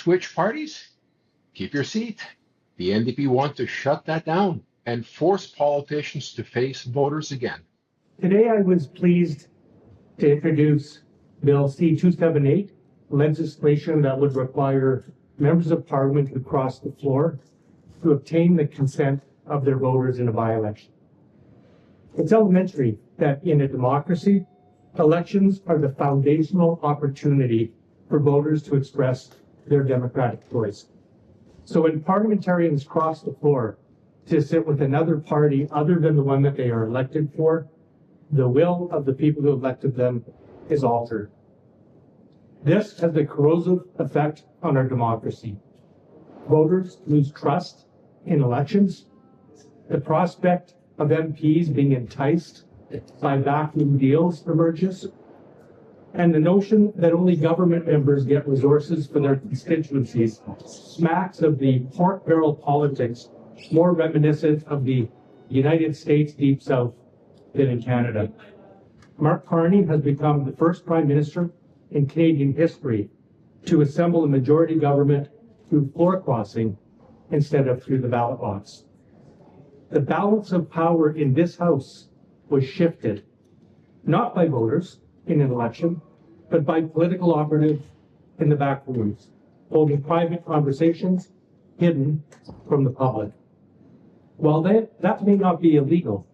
switch parties? Keep your seat. The NDP want to shut that down and force politicians to face voters again. Today I was pleased to introduce Bill C-278, legislation that would require members of Parliament to cross the floor to obtain the consent of their voters in a by-election. It's elementary that in a democracy, elections are the foundational opportunity for voters to express their democratic choice. So when parliamentarians cross the floor to sit with another party other than the one that they are elected for, the will of the people who elected them is altered. This has a corrosive effect on our democracy. Voters lose trust in elections. The prospect of MPs being enticed by backroom deals emerges. And the notion that only government members get resources for their constituencies smacks of the pork barrel politics more reminiscent of the United States Deep South than in Canada. Mark Carney has become the first Prime Minister in Canadian history to assemble a majority government through floor crossing instead of through the ballot box. The balance of power in this House was shifted, not by voters in an election, but by political operatives in the back rooms, holding private conversations hidden from the public. While that may not be illegal,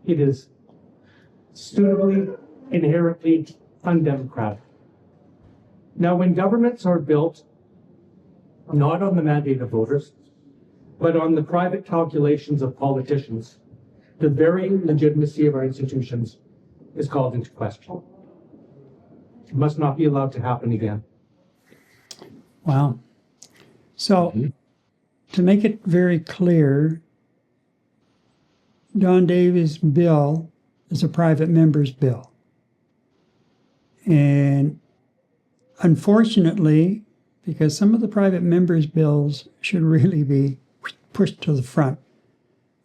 it is suitably, inherently undemocratic. Now, when governments are built not on the mandate of voters, but on the private calculations of politicians, the very legitimacy of our institutions is called into question. It must not be allowed to happen again. Wow. So, to make it very clear, Don Davies' bill is a private member's bill. And unfortunately, because some of the private members' bills should really be pushed to the front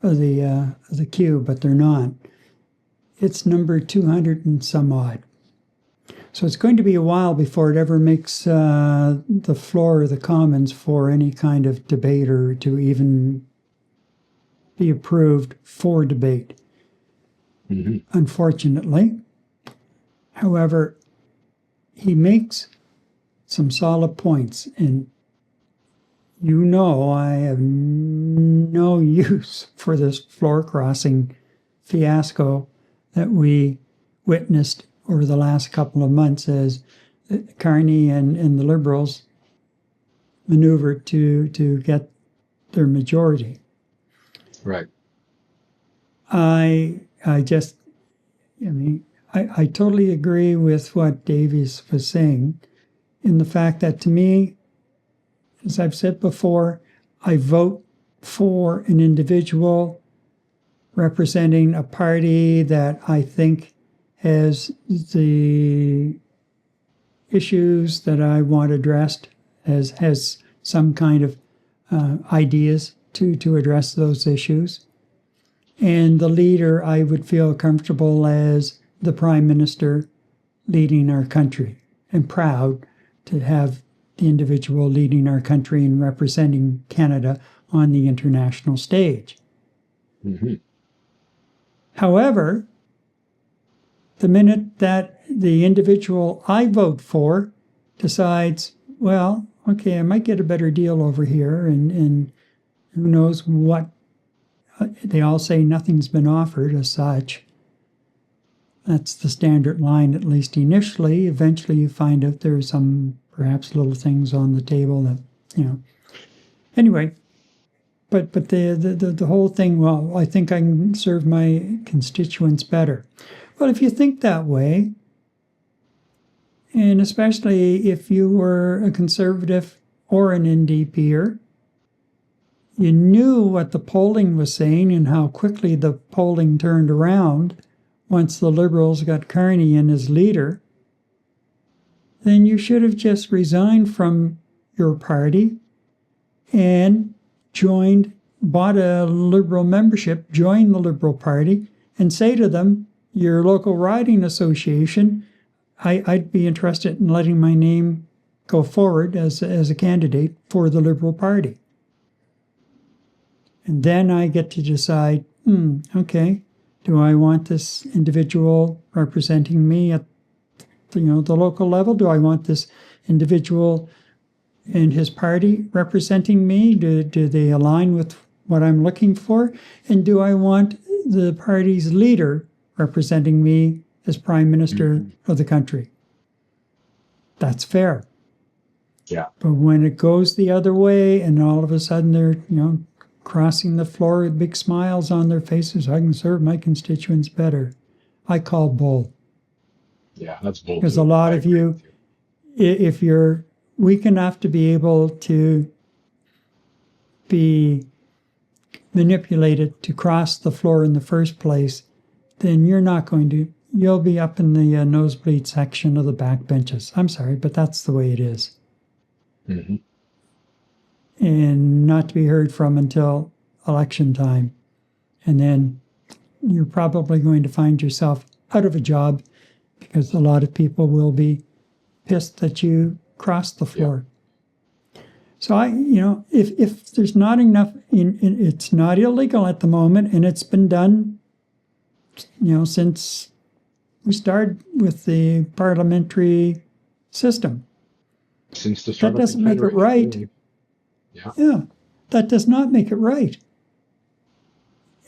of the queue, but they're not. It's number 200 and some odd. So it's going to be a while before it ever makes the floor of the Commons for any kind of debate or to even be approved for debate. Unfortunately. However, he makes some solid points, and you know I have no use for this floor crossing fiasco that we witnessed over the last couple of months as Carney and the Liberals maneuvered to get their majority. Right. I totally agree with what Davies was saying in the fact that, to me, as I've said before, I vote for an individual representing a party that I think has the issues that I want addressed, has some kind of ideas to address those issues. And the leader I would feel comfortable as the Prime Minister leading our country, and proud to have the individual leading our country and representing Canada on the international stage. However, the minute that the individual I vote for decides, well, okay, I might get a better deal over here, and who knows what, they all say nothing's been offered as such. That's the standard line, at least initially. Eventually you find out there's some perhaps little things on the table that, Anyway, but the whole thing, well, I think I can serve my constituents better. Well, if you think that way, and especially if you were a Conservative or an NDPer, you knew what the polling was saying and how quickly the polling turned around once the Liberals got Carney in as leader, then you should have just resigned from your party and bought a Liberal membership, joined the Liberal Party, and say to them, your local riding association, I'd be interested in letting my name go forward as a candidate for the Liberal Party. And then I get to decide, okay, do I want this individual representing me at the local level? Do I want this individual and his party representing me? Do they align with what I'm looking for? And do I want the party's leader representing me as Prime Minister of the country? That's fair. Yeah. But when it goes the other way and all of a sudden they're, crossing the floor with big smiles on their faces, I can serve my constituents better, I call bull. Yeah, that's bull. Because a lot of you, if you're weak enough to be able to be manipulated to cross the floor in the first place, then you'll be up in the nosebleed section of the back benches. I'm sorry, but that's the way it is. Mm-hmm. And not to be heard from until election time. And then you're probably going to find yourself out of a job because a lot of people will be pissed that you crossed the floor. Yeah. So if there's not enough, it's not illegal at the moment, and it's been done, since we started with the parliamentary system. Since the start that doesn't make it right. Yeah, that does not make it right.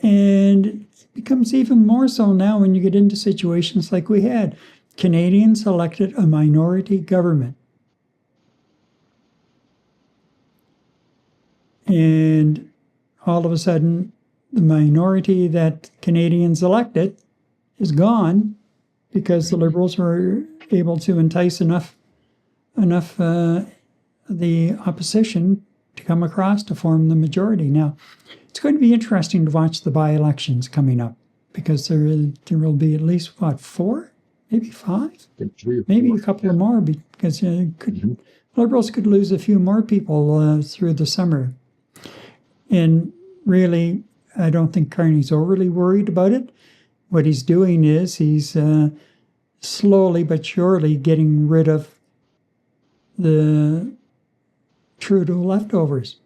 And it becomes even more so now when you get into situations like we had. Canadians elected a minority government. And all of a sudden, the minority that Canadians elected is gone because the Liberals were able to entice enough the opposition to come across to form the majority. Now, it's going to be interesting to watch the by-elections coming up because there will be at least, 4? Maybe 5? Maybe a couple of more because Liberals could lose a few more people through the summer. And really, I don't think Carney's overly worried about it. What he's doing is he's slowly but surely getting rid of the Trudeau leftovers.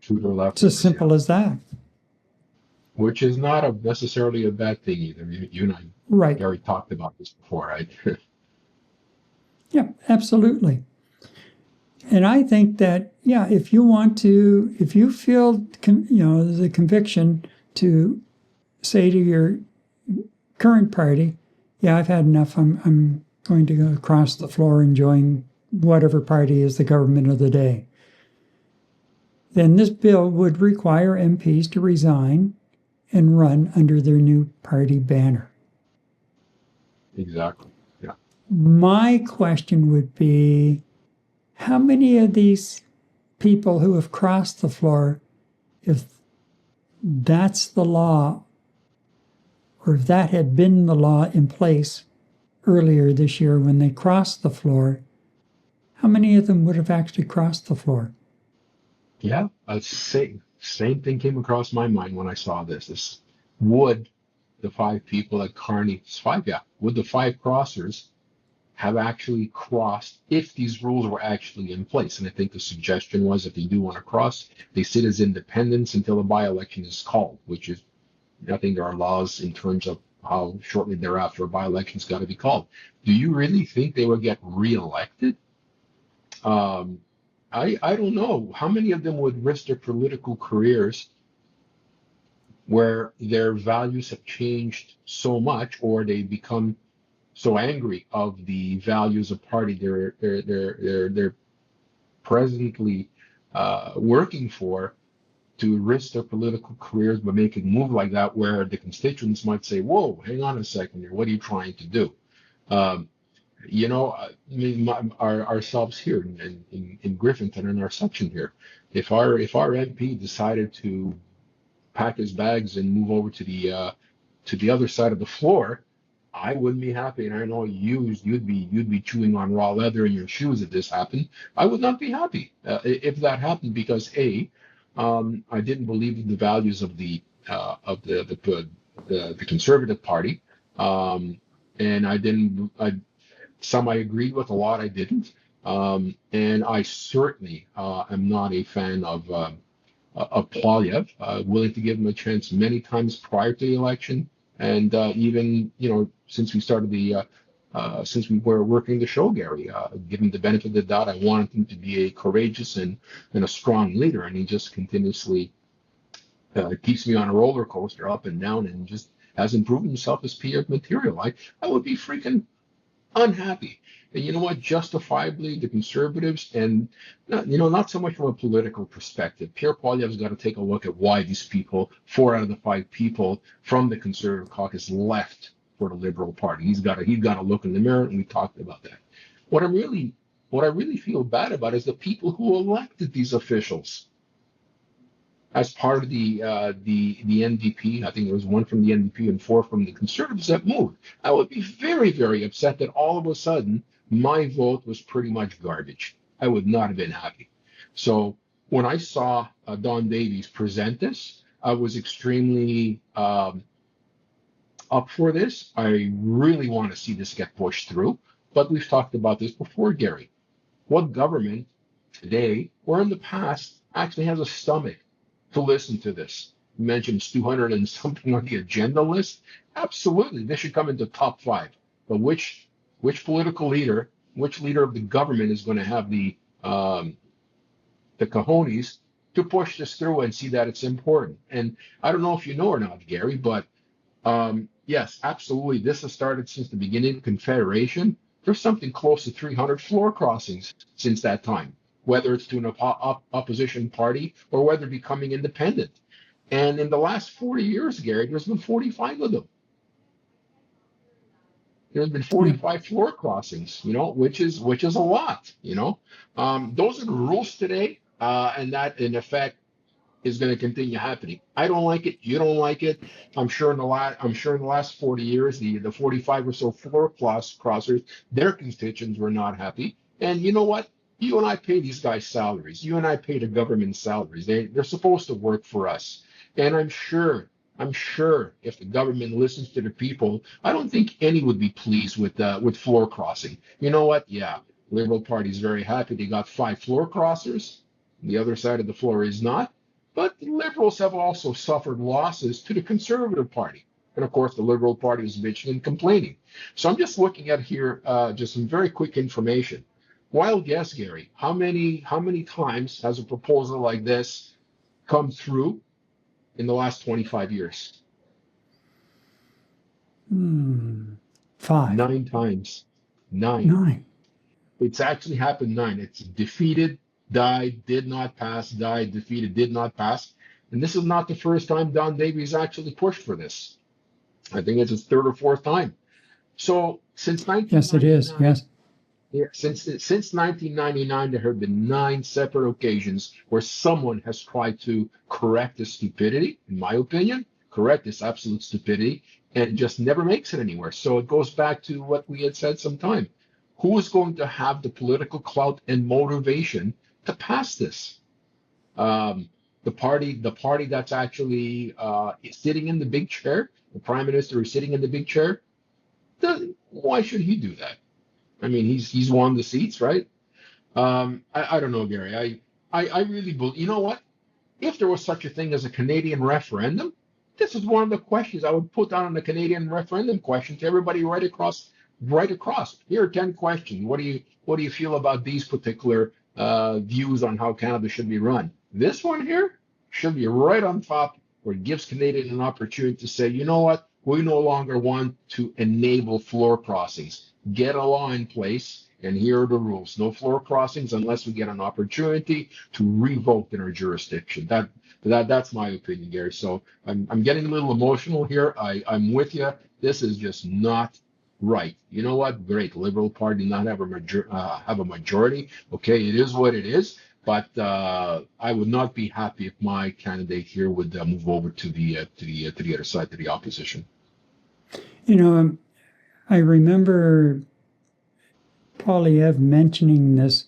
It's as simple as that. Which is not necessarily a bad thing either. You and I already talked about this before, right? Yeah, absolutely. And I think that, if you feel, the conviction to say to your current party, I've had enough, I'm going to go across the floor and join whatever party is the government of the day, then this bill would require MPs to resign and run under their new party banner. Exactly, yeah. My question would be, how many of these people who have crossed the floor, if that's the law, or if that had been the law in place earlier this year when they crossed the floor, how many of them would have actually crossed the floor? Yeah, same thing came across my mind when I saw this. Would the 5 people at Carney's 5, would the 5 crossers have actually crossed if these rules were actually in place? And I think the suggestion was if they do want to cross, they sit as independents until a by-election is called, which is, I think there are laws in terms of how shortly thereafter a by-election's got to be called. Do you really think they would get reelected? I don't know. How many of them would risk their political careers where their values have changed so much, or they become so angry of the values of party they're presently working for, to risk their political careers by making a move like that, where the constituents might say, "Whoa, hang on a second here. What are you trying to do?" Ourselves here in Griffinton, in our section here, if our MP decided to pack his bags and move over to the other side of the floor, I wouldn't be happy, and I know you'd be chewing on raw leather in your shoes if this happened. I would not be happy if that happened, because I didn't believe in the values of the Conservative Party, and some I agreed with, a lot I didn't. And I certainly am not a fan of Poilievre, willing to give him a chance many times prior to the election, and even since we started since we were working the show, Gary, given the benefit of the doubt, I wanted him to be a courageous and a strong leader, and he just continuously keeps me on a roller coaster up and down, and just hasn't proven himself as PR material. I would be freaking unhappy. And you know what? Justifiably, the conservatives, and not so much from a political perspective. Pierre Poilievre's got to take a look at why these people, 4 out of the 5 people from the Conservative caucus, left for the Liberal Party. He's got to look in the mirror, and we talked about that. What I really feel bad about is the people who elected these officials as part of the NDP. I think there was 1 from the NDP and 4 from the Conservatives that moved. I would be very, very upset that all of a sudden my vote was pretty much garbage. I would not have been happy. So when I saw Don Davies present this, I was extremely up for this. I really want to see this get pushed through. But we've talked about this before, Gary. What government today or in the past actually has a stomach to listen to this? You mentioned it's 200 and something on the agenda list. Absolutely, this should come into top 5. But which political leader, which leader of the government is going to have the cojones to push this through and see that it's important? And I don't know if you know or not, Gary, but yes, absolutely, this has started since the beginning of Confederation. There's something close to 300 floor crossings since that time, whether it's to an opposition party or whether becoming independent. And in the last 40 years, Gary, there's been 45 of them. There's been 45 floor crossings, which is a lot, Those are the rules today, and that, in effect, is going to continue happening. I don't like it. You don't like it. I'm sure in the last 40 years, the 45 or so floor crossers, their constituents were not happy. And you know what? You and I pay these guys salaries. You and I pay the government salaries. They're supposed to work for us. And I'm sure if the government listens to the people, I don't think any would be pleased with floor crossing. You know what? Yeah, Liberal Party is very happy they got 5 floor crossers. The other side of the floor is not. But the Liberals have also suffered losses to the Conservative Party. And of course, the Liberal Party is bitching and complaining. So I'm just looking at here just some very quick information. Wild guess, Gary, how many times has a proposal like this come through in the last 25 years? 5. 9 times. 9. 9. It's actually happened 9. It's defeated, died, did not pass, died, defeated, did not pass. And this is not the first time Don Davies actually pushed for this. I think it's his 3rd or 4th time. So since 1999, yes, it is. Yes. Yeah, since 1999, there have been 9 separate occasions where someone has tried to correct this stupidity, in my opinion, correct this absolute stupidity, and it just never makes it anywhere. So it goes back to what we had said sometime. Who is going to have the political clout and motivation to pass this? The party that's actually sitting in the big chair, the prime minister is sitting in the big chair. Why should he do that? I mean, he's won the seats, right? I don't know, Gary. I really believe. You know what? If there was such a thing as a Canadian referendum, this is one of the questions I would put down on the Canadian referendum question to everybody right across. Here are 10 questions. What do you feel about these particular views on how Canada should be run? This one here should be right on top, where it gives Canadians an opportunity to say, you know what? We no longer want to enable floor crossings. Get a law in place, and here are the rules. No floor crossings unless we get an opportunity to revoke in our jurisdiction. That's my opinion, Gary. So I'm getting a little emotional here. I'm with you. This is just not right. You know what? Great. Liberal Party not have a majority. Okay, it is what it is. But I would not be happy if my candidate here would move over to the other side, to the opposition. I remember Poilievre mentioning this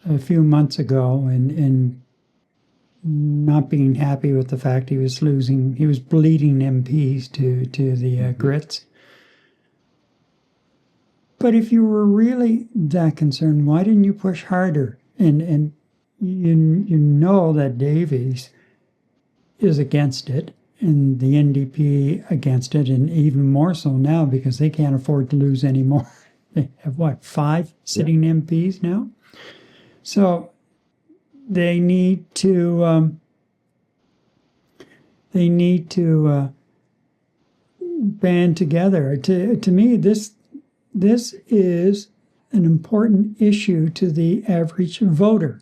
a few months ago and not being happy with the fact he was bleeding MPs to the Grits. But if you were really that concerned, why didn't you push harder? And you know that Davies is against it, and the NDP against it, and even more so now because they can't afford to lose any more. They have, what, 5 sitting MPs now? So they need to band together. To me, this is an important issue to the average voter.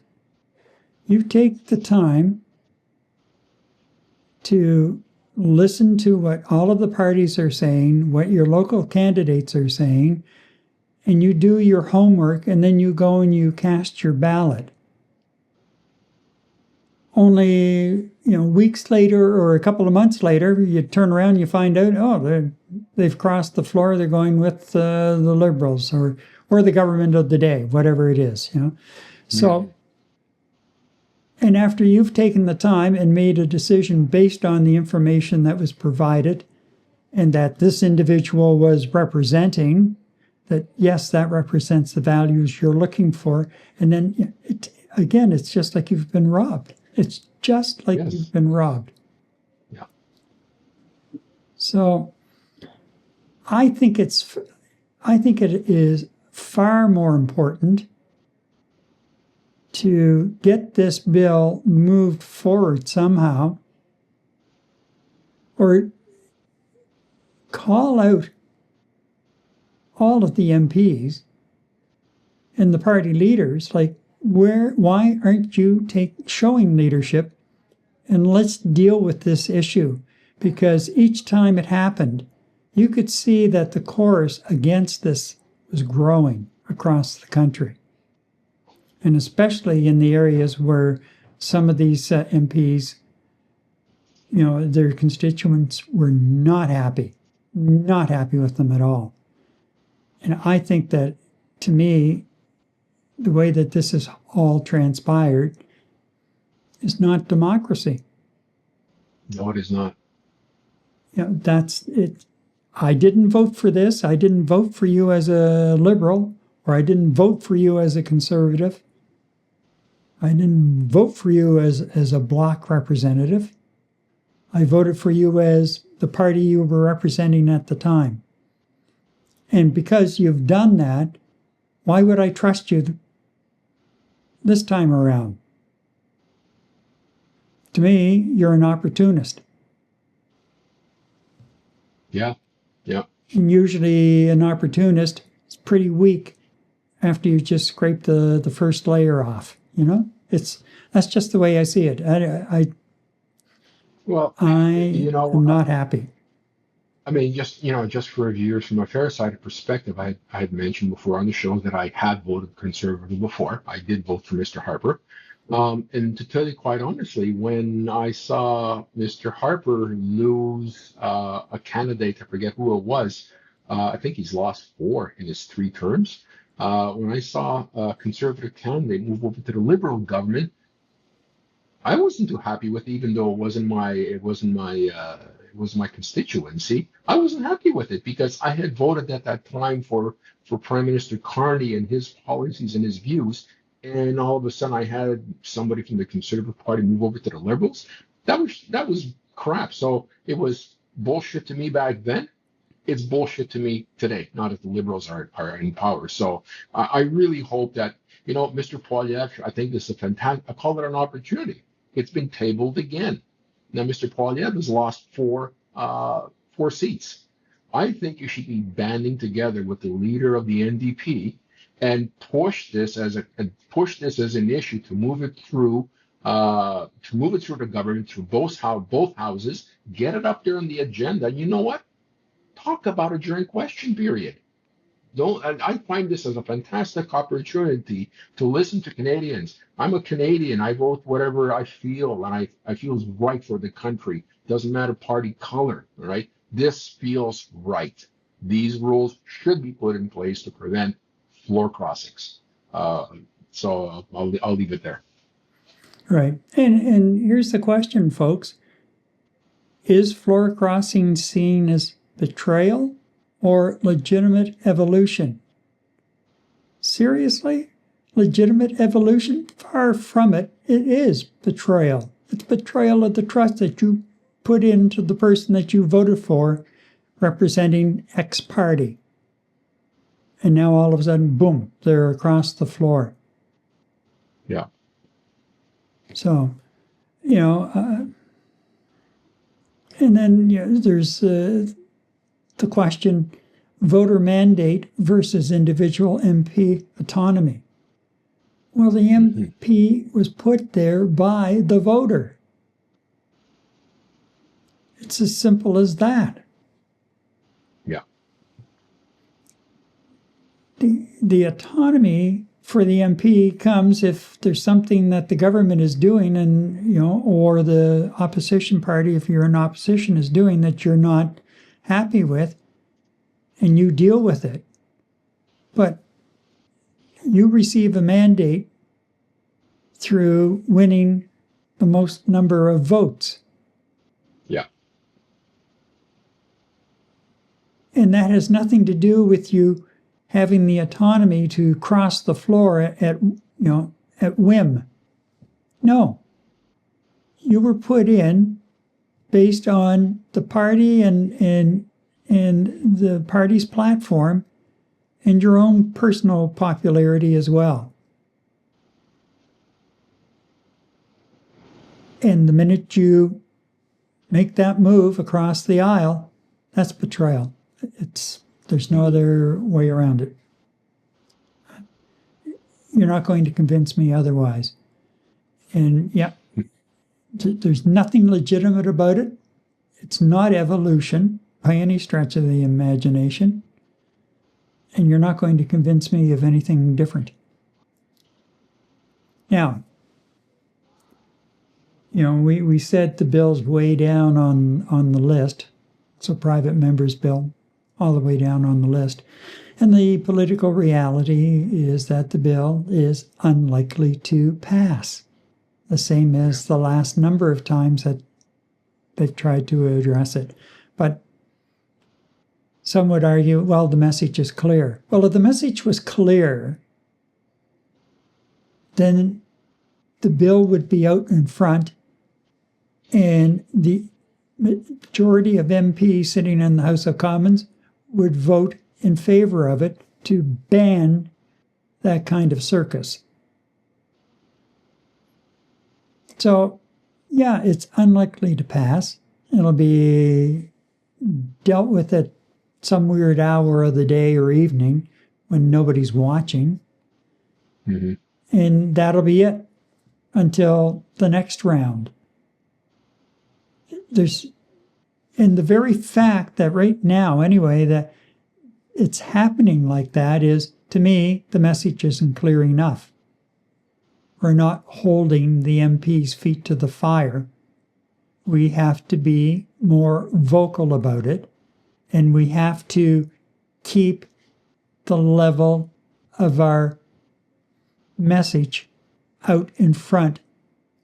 You take the time to listen to what all of the parties are saying, what your local candidates are saying, and you do your homework, and then you go and you cast your ballot. Only, weeks later or a couple of months later, you turn around and you find out, they've crossed the floor, they're going with the Liberals or the government of the day, whatever it is, So, and after you've taken the time and made a decision based on the information that was provided and that this individual was representing, that yes, that represents the values you're looking for, and then again, it's just like you've been robbed. It's just like you've been robbed. Yeah. So I think it is far more important to get this bill moved forward somehow, or call out all of the MPs and the party leaders, like, why aren't you showing leadership, and let's deal with this issue? Because each time it happened, you could see that the chorus against this was growing across the country. And especially in the areas where some of these MPs, their constituents were not happy with them at all. And I think that, to me, the way that this has all transpired is not democracy. No, it is not. That's it. I didn't vote for this. I didn't vote for you as a Liberal, or I didn't vote for you as a Conservative. I didn't vote for you as a Bloc representative. I voted for you as the party you were representing at the time. And because you've done that, why would I trust you this time around? To me, you're an opportunist. Yeah. And usually an opportunist is pretty weak after you just scrape the first layer off. That's just the way I see it. I'm not happy. I mean, just for viewers from a fair side perspective, I had mentioned before on the show that I had voted Conservative before. I did vote for Mr. Harper. And to tell you quite honestly, when I saw Mr. Harper lose a candidate, I forget who it was, I think he's lost 4 in his 3 terms. When I saw a Conservative candidate move over to the Liberal government, I wasn't too happy with it, even though it wasn't my constituency. I wasn't happy with it because I had voted at that time for Prime Minister Carney and his policies and his views, and all of a sudden I had somebody from the Conservative Party move over to the Liberals. That was crap. So it was bullshit to me back then. It's bullshit to me today, not if the Liberals are in power. So I really hope that, Mr. Poilievre, I think this is a fantastic, I call it an opportunity. It's been tabled again. Now, Mr. Poilievre has lost 4 seats. I think you should be banding together with the leader of the NDP and push this as an issue to move it through the government, through both houses, get it up there on the agenda. You know what? Talk about it during question period. I find this as a fantastic opportunity to listen to Canadians. I'm a Canadian. I vote whatever I feel, and I feel is right for the country. Doesn't matter party color, all right? This feels right. These rules should be put in place to prevent floor crossings. So I'll leave it there. Right. And here's the question, folks. Is floor crossing seen as betrayal or legitimate evolution? Seriously? Legitimate evolution? Far from it. It is betrayal. It's betrayal of the trust that you put into the person that you voted for representing X party. And now all of a sudden, boom, they're across the floor. Yeah. So, and then there's the question, voter mandate versus individual MP autonomy. Well, the MP was put there by the voter. It's as simple as that. Yeah. The autonomy for the MP comes if there's something that the government is doing and, or the opposition party, if you're in opposition, is doing that you're not happy with, and you deal with it. But you receive a mandate through winning the most number of votes. Yeah. And that has nothing to do with you having the autonomy to cross the floor at whim. No. You were put in based on the party and the party's platform and your own personal popularity as well. And the minute you make that move across the aisle, that's betrayal. There's no other way around it. You're not going to convince me otherwise. And there's nothing legitimate about it. It's not evolution by any stretch of the imagination. And you're not going to convince me of anything different. Now, we said the bill's way down on the list. It's a private member's bill, all the way down on the list. And the political reality is that the bill is unlikely to pass, the same as the last number of times that they've tried to address it. But some would argue, well, the message is clear. Well, if the message was clear, then the bill would be out in front, and the majority of MPs sitting in the House of Commons would vote in favor of it to ban that kind of circus. So, it's unlikely to pass. It'll be dealt with at some weird hour of the day or evening when nobody's watching. Mm-hmm. And that'll be it until the next round. And the very fact that right now, anyway, that it's happening like that is, to me, the message isn't clear enough. We're not holding the MP's feet to the fire. We have to be more vocal about it, and we have to keep the level of our message out in front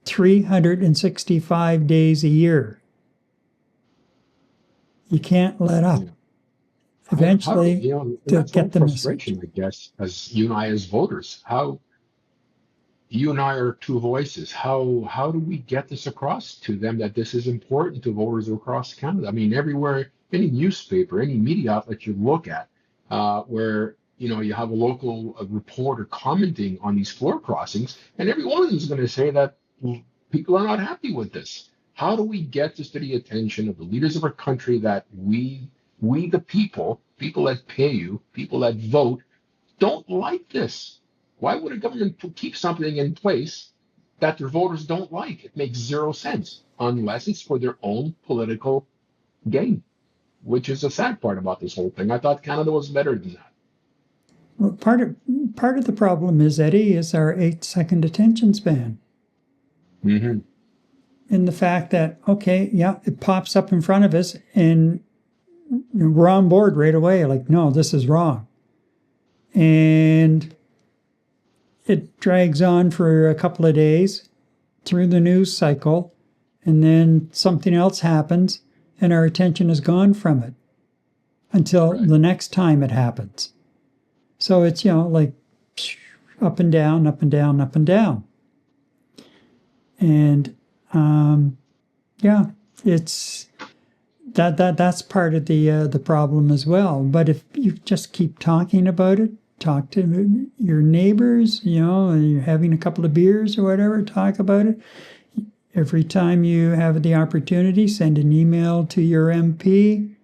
365 days a year. You can't let up. Eventually, to get the message. I guess, as you and I as voters, how you and I are two voices. How do we get this across to them that this is important to voters across Canada? I mean, everywhere, any newspaper, any media outlet you look at, where you have a local reporter commenting on these floor crossings, and every one of them is going to say that people are not happy with this. How do we get this to the attention of the leaders of our country that we the people that pay you, people that vote, don't like this? Why would a government keep something in place that their voters don't like? It makes zero sense unless it's for their own political gain, which is the sad part about this whole thing. I thought Canada was better than that. Well, part of the problem is, Eddie, is our 8-second attention span. Mm-hmm. And the fact that, it pops up in front of us and we're on board right away. Like, no, this is wrong. And it drags on for a couple of days through the news cycle, and then something else happens and our attention is gone from it until the next time it happens. So it's, like up and down, up and down, up and down. And yeah, it's that's part of the problem as well. But if you just keep talking about it, talk to your neighbors, and you're having a couple of beers or whatever, talk about it. Every time you have the opportunity, send an email to your MP.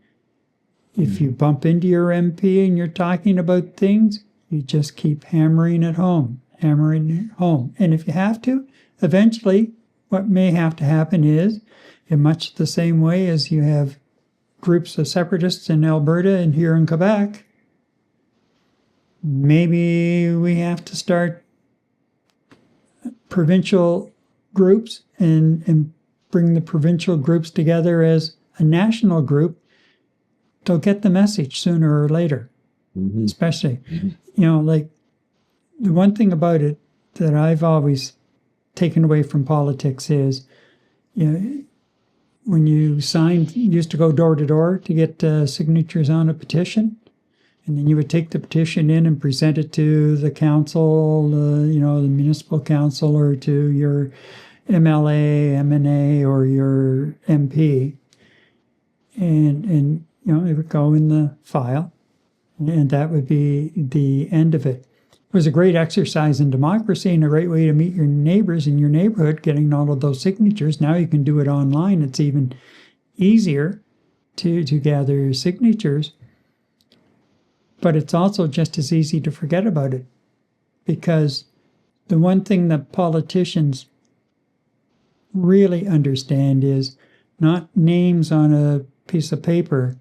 If you bump into your MP and you're talking about things, you just keep hammering it home. And if you have to, eventually, what may have to happen is, in much the same way as you have groups of separatists in Alberta and here in Quebec, maybe we have to start provincial groups and bring the provincial groups together as a national group. They'll get the message sooner or later, especially. Like the one thing about it that I've always taken away from politics is, when you used to go door to door to get signatures on a petition, and then you would take the petition in and present it to the council, the municipal council, or to your MLA, MNA, or your MP, and it would go in the file, and that would be the end of it. It was a great exercise in democracy and a great way to meet your neighbors in your neighborhood, getting all of those signatures. Now you can do it online. It's even easier to gather signatures. But it's also just as easy to forget about it. Because the one thing that politicians really understand is not names on a piece of paper.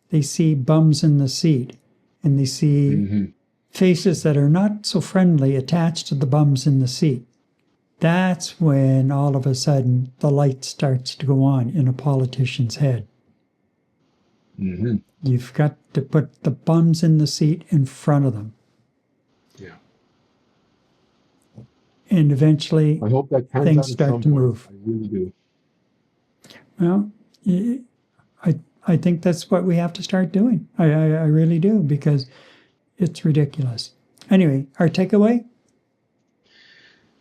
They see bums in the seat, and they see faces that are not so friendly attached to the bums in the seat. That's when all of a sudden the light starts to go on in a politician's head. You've got to put the bums in the seat in front of them. Yeah. And eventually I hope that things start to move. I really do. Well, I think that's what we have to start doing. I really do, because it's ridiculous. Anyway, our takeaway?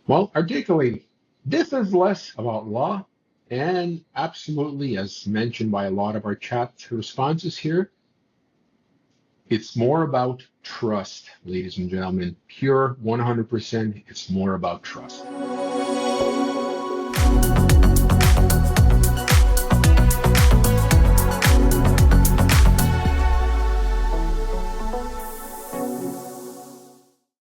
Well, our takeaway, this is less about law, and absolutely, as mentioned by a lot of our chat responses here, it's more about trust, ladies and gentlemen. Pure 100%, it's more about trust.